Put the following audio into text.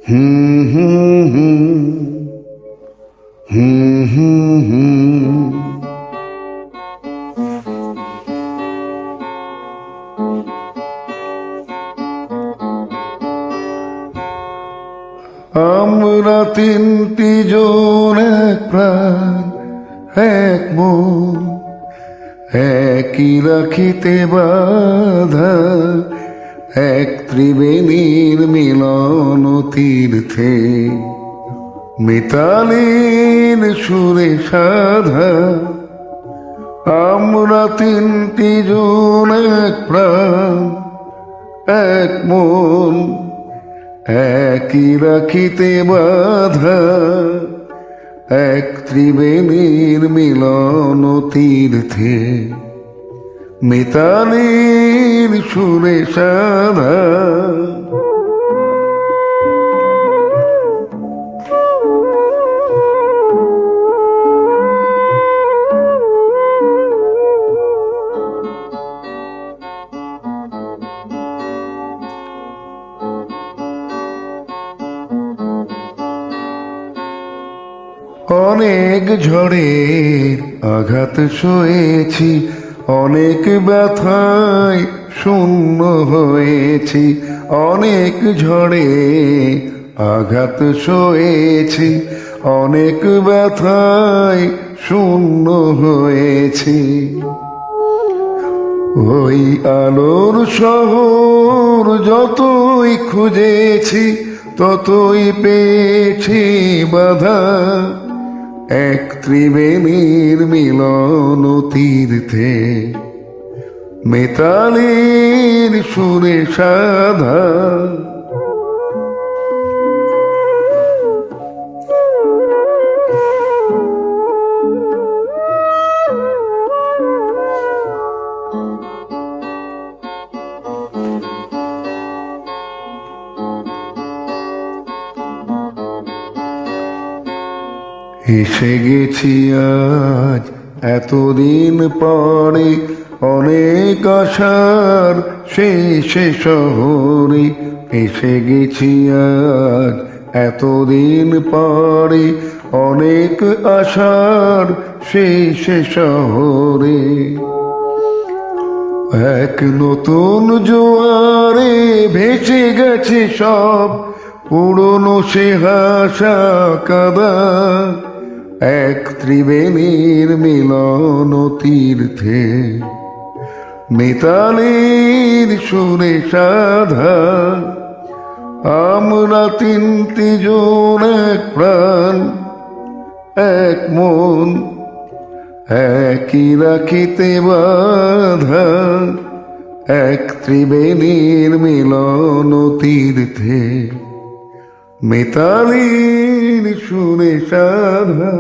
হুম হুম হুম হুম হুম হুম। আমরা তিনটি জন এক প্রাণ এক মন, একই রাখিতে বাধা, এক ত্রিবেণীর মিলন তীর্থে, মিতালির সুরে সাধা। আমরা তিনটি জন এক প্রাণ এক মন, একই রাখিতে বাধা, এক ত্রিবেণীর মিলন তীর্থে, মিতালির সুরে সাধা। অনেক ঝড়ের আঘাত সয়েছি, অনেক ব্যথায় শূন্য হয়েছি। অনেক ঝড়ে আঘাত সয়েছি, অনেক ব্যথায় শূন্য হয়েছি। ওই আলোর শহর যতই খুঁজেছি, ততই পেয়েছি বাধা, এক ত্রিবেণীর মিলন তীর্থে, মিতালির সুরে সাধা। এসে গেছি আজ এতদিন পরে, অনেক আশার শেষে শহরে। এসে গেছি আজ এতদিন পরে, অনেক আশার শেষে শহরে। এক নতুন জোয়ারে ভেসে গেছে সব পুরনো সে হাসা কাদা, এক ত্রিবেণীর মিলন তীর্থে, মিতালির সুরে সাধা। আমরা তিনটি জন এক প্রাণ এক মন, একই রাখিতে বাধা, এক ত্রিবেণীর মিলন তীর্থে, মিতালির সুরে সাধা।